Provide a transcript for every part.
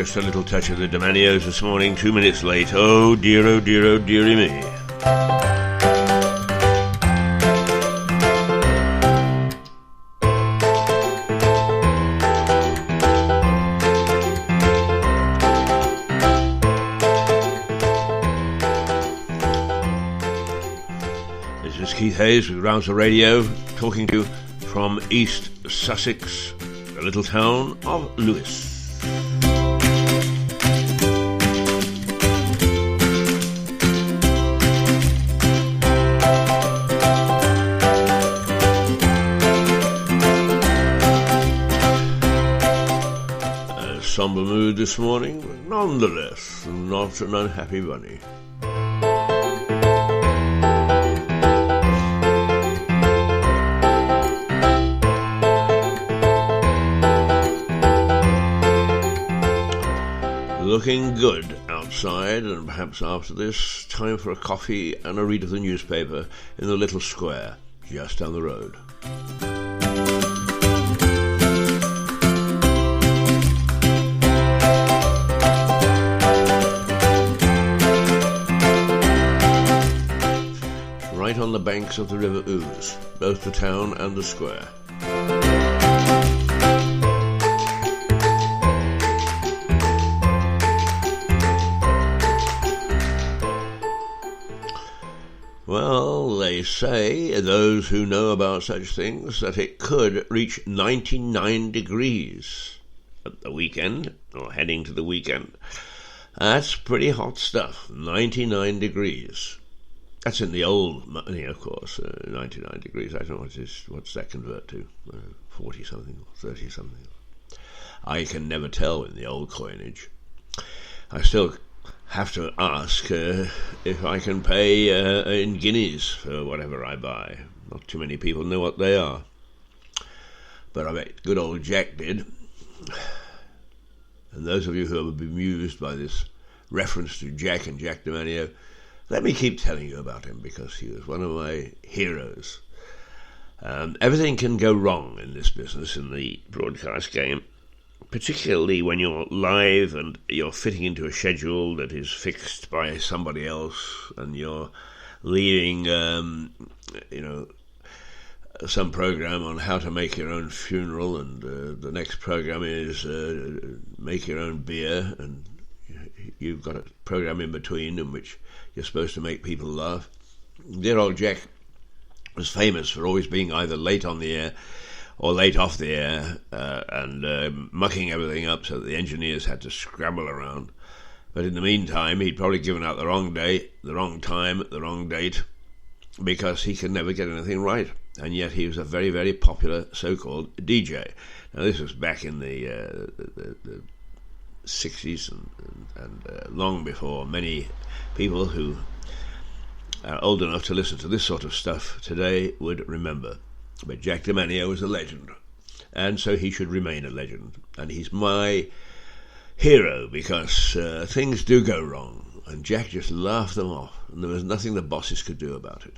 just a little touch of the Domanios this morning, 2 minutes late. Oh dear, oh dear, oh dearie me. This is Keith Hayes with Rouser Radio, talking to you from East Sussex, the little town of Lewes. Somber mood this morning, but nonetheless not an unhappy bunny. Looking good outside, and perhaps after this, time for a coffee and a read of the newspaper in the little square just down the road. Right on the banks of the River Ouse, both the town and the square. Well, they say, those who know about such things, that it could reach 99 degrees at the weekend, or heading to the weekend. That's pretty hot stuff, 99 degrees. That's in the old money, of course, 99 degrees. I don't know what's that convert to, 40-something or 30-something. I can never tell in the old coinage. I still have to ask if I can pay in guineas for whatever I buy. Not too many people know what they are. But I bet good old Jack did. And those of you who are bemused by this reference to Jack and Jack Domanio, let me keep telling you about him, because he was one of my heroes. Everything can go wrong in this business, in the broadcast game, particularly when you're live and you're fitting into a schedule that is fixed by somebody else, and you're leading, some program on how to make your own funeral, and the next program is make your own beer, and you've got a program in between in which you're supposed to make people laugh. Dear old Jack was famous for always being either late on the air or late off the air, and mucking everything up so that the engineers had to scramble around. But in the meantime, he'd probably given out the wrong day, the wrong time, the wrong date, because he could never get anything right. And yet he was a very, very popular so-called DJ. Now this was back in the 60s and long before many people who are old enough to listen to this sort of stuff today would remember. But Jack Domanio was a legend, and so he should remain a legend. And he's my hero, because things do go wrong, and Jack just laughed them off, and there was nothing the bosses could do about it.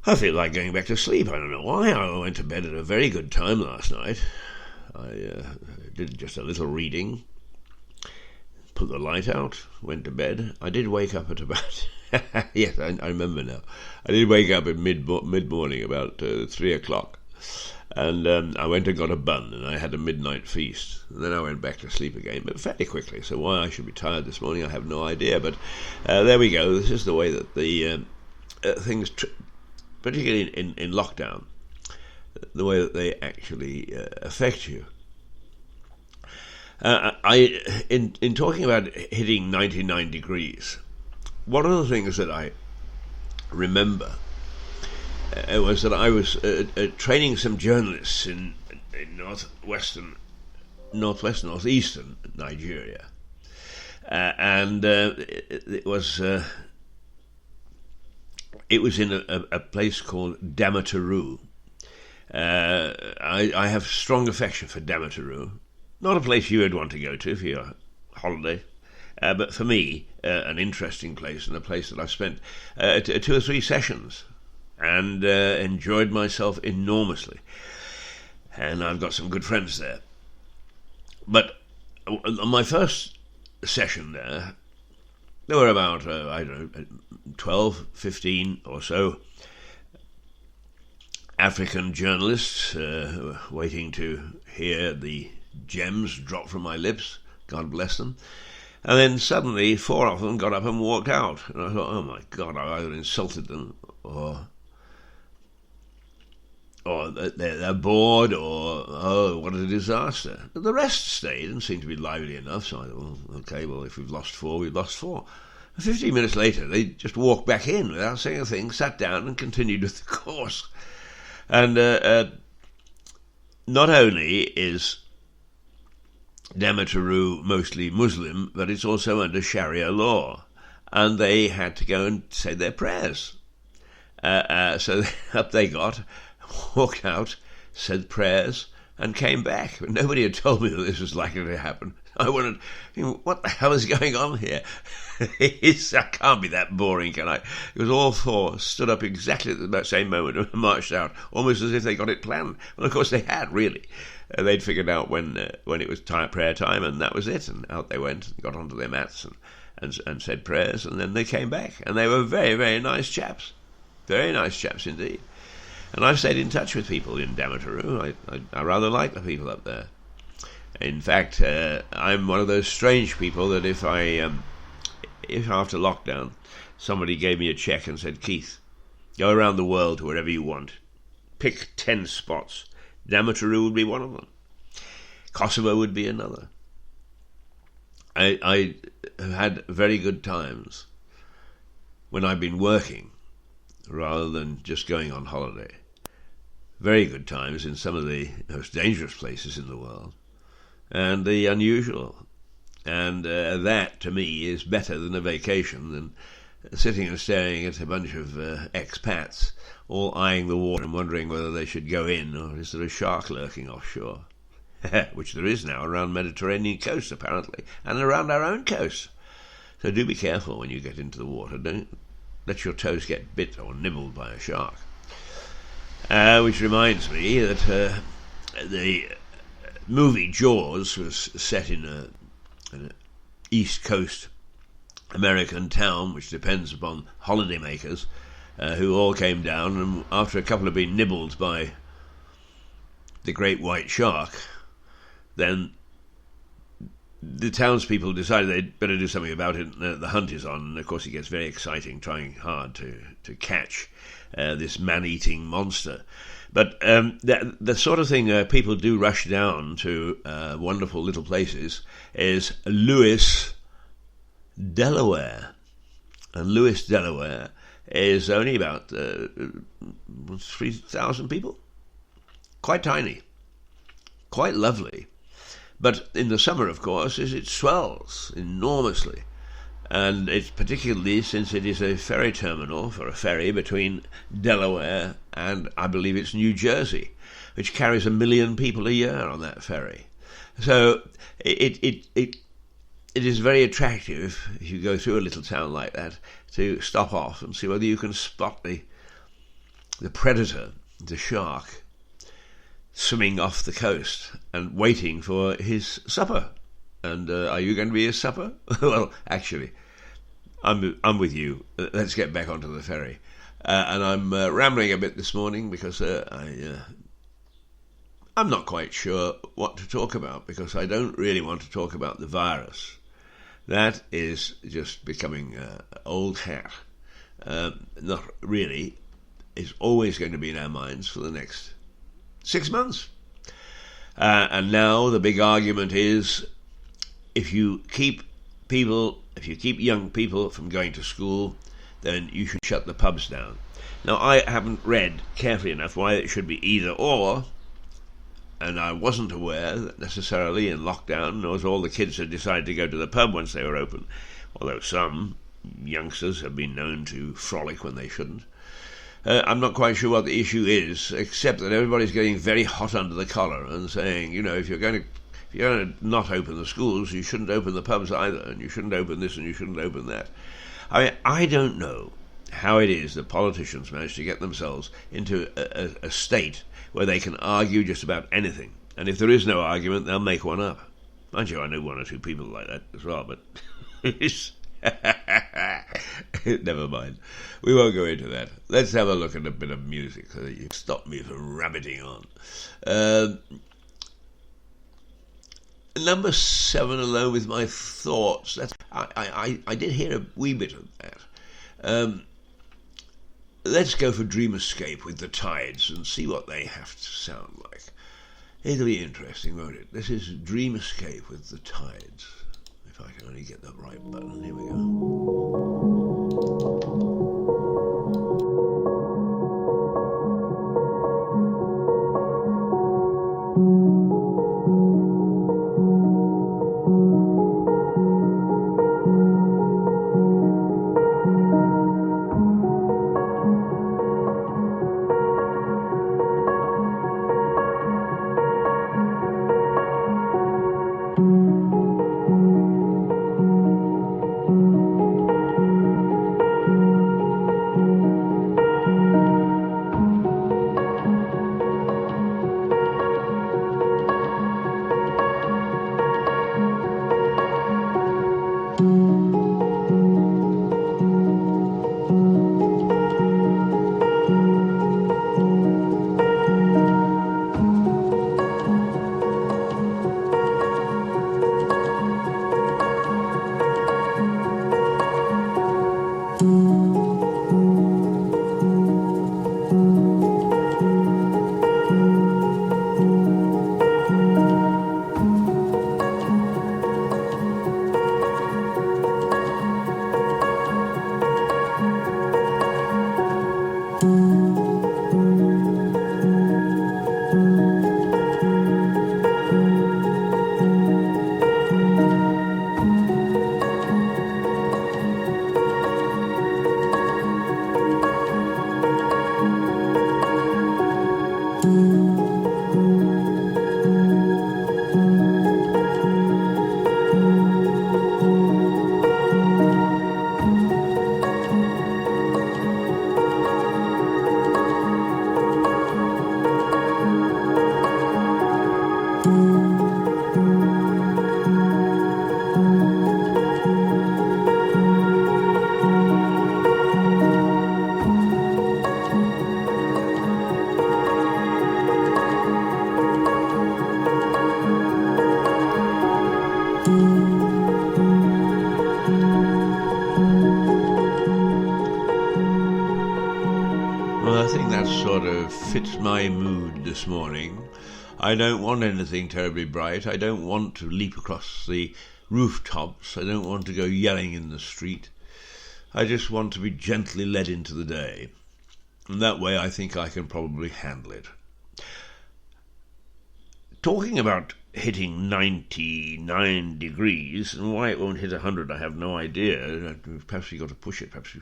I feel like going back to sleep. I don't know why. I went to bed at a very good time last night. I did just a little reading, put the light out, went to bed. I did wake up at about... yes, I remember now. I did wake up at mid-morning, about 3 o'clock. And I went and got a bun, and I had a midnight feast. And then I went back to sleep again, but fairly quickly. So why I should be tired this morning, I have no idea. But there we go. This is the way that the things, particularly in lockdown, the way that they actually affect you. In talking about hitting 99 degrees, one of the things that I remember was that I was training some journalists in northeastern Nigeria, and it was in a place called Damaturu. I have strong affection for Damaturu. Not a place you would want to go to for your holiday, but for me, an interesting place, and a place that I've spent 2 or 3 sessions and enjoyed myself enormously. And I've got some good friends there. But on my first session there were about, 12, 15 or so African journalists waiting to hear the gems drop from my lips, God bless them. And then suddenly 4 of them got up and walked out. And I thought, oh my God, I either insulted them or they're bored, or, oh, what a disaster. But the rest stayed and seemed to be lively enough, so I thought, well, okay, well, if we've lost 4, we've lost 4. And 15 minutes later, they just walked back in without saying a thing, sat down and continued with the course. And not only is Damaturu mostly Muslim, but it's also under Sharia law. And they had to go and say their prayers. So up they got, walked out, said prayers, and came back. But nobody had told me that this was likely to happen. I wondered, what the hell is going on here? I can't be that boring, can I? It was all 4 stood up exactly at the same moment and marched out, almost as if they got it planned. Well, of course they had, really. They'd figured out when it was prayer time, and that was it. And out they went, and got onto their mats and said prayers, and then they came back. And they were very, very nice chaps. Very nice chaps indeed. And I've stayed in touch with people in Damaturu. I rather like the people up there. In fact, I'm one of those strange people that if after lockdown somebody gave me a check and said, Keith, go around the world to wherever you want, pick 10 spots, Damaturu would be one of them. Kosovo would be another. I have had very good times when I've been working rather than just going on holiday. Very good times in some of the most dangerous places in the world, and the unusual. And that, to me, is better than a vacation, than sitting and staring at a bunch of expats, all eyeing the water and wondering whether they should go in, or is there a shark lurking offshore? Which there is now around the Mediterranean coast, apparently, and around our own coast. So do be careful when you get into the water. Don't let your toes get bit or nibbled by a shark. Which reminds me that the movie Jaws was set in an East Coast American town, which depends upon holidaymakers who all came down, and after a couple had been nibbled by the great white shark, then the townspeople decided they'd better do something about it. The hunt is on, and of course it gets very exciting, trying hard to catch this man-eating monster. But the sort of thing people do rush down to wonderful little places is Lewis, Delaware. And Lewis, Delaware is only about 3,000 people. Quite tiny. Quite lovely. But in the summer, of course, it swells enormously. And it's particularly since it is a ferry terminal for a ferry between Delaware and, I believe it's New Jersey, which carries 1 million people a year on that ferry. So it is very attractive, if you go through a little town like that, to stop off and see whether you can spot the predator, the shark, swimming off the coast and waiting for his supper. And are you going to be his supper? Well, actually, I'm with you. Let's get back onto the ferry. And I'm rambling a bit this morning because I'm not quite sure what to talk about, because I don't really want to talk about the virus. That is just becoming old hat. Not really. It's always going to be in our minds for the next 6 months. And now the big argument is, if you keep young people from going to school, then you should shut the pubs down. Now, I haven't read carefully enough why it should be either or, and I wasn't aware that necessarily in lockdown, as all the kids had decided to go to the pub once they were open, although some youngsters have been known to frolic when they shouldn't. I'm not quite sure what the issue is, except that everybody's getting very hot under the collar and saying, if you're going to not open the schools, you shouldn't open the pubs either, and you shouldn't open this and you shouldn't open that. I don't know how it is that politicians manage to get themselves into a state where they can argue just about anything, and if there is no argument, they'll make one up. Mind you, I know one or two people like that as well, but it's never mind. We won't go into that. Let's have a look at a bit of music so that you stop me from rabbiting on. Number 7, Alone With My Thoughts. I did hear a wee bit of that. Let's go for Dream Escape with the Tides and see what they have to sound like. It'll be interesting, won't it? This is Dream Escape with the Tides. If I can only get the right button. Here we go. Well, I think that sort of fits my mood this morning. I don't want anything terribly bright. I don't want to leap across the rooftops. I don't want to go yelling in the street. I just want to be gently led into the day. And that way I think I can probably handle it. Talking about hitting 99 degrees, and why it won't hit 100 I have no idea. Perhaps we've got to push it. Perhaps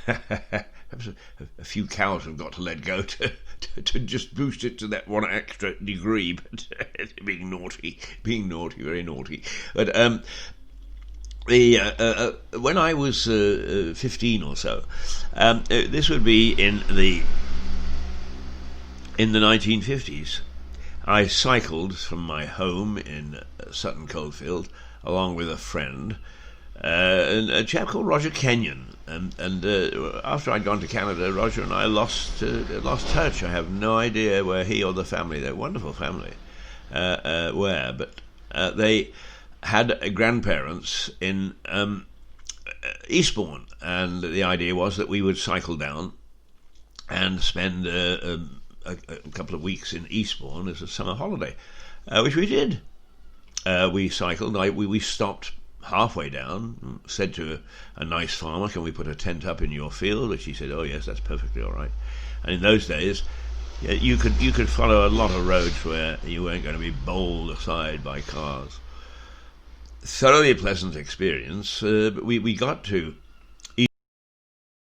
a few cows have got to let go to just boost it to that one extra degree. But being naughty, very naughty. But when I was 15 or so, this would be in the 1950s. I cycled from my home in Sutton Coldfield along with a friend, and a chap called Roger Kenyon. And after I'd gone to Canada, Roger and I lost touch. I have no idea where he or the family, they're a wonderful family, were. But they had grandparents in Eastbourne, and the idea was that we would cycle down and spend a couple of weeks in Eastbourne as a summer holiday, which we did. We cycled. We stopped halfway down, said to a nice farmer, "Can we put a tent up in your field?" Which he said, "Oh yes, that's perfectly all right." And in those days, you could follow a lot of roads where you weren't going to be bowled aside by cars. Thoroughly pleasant experience. But we got to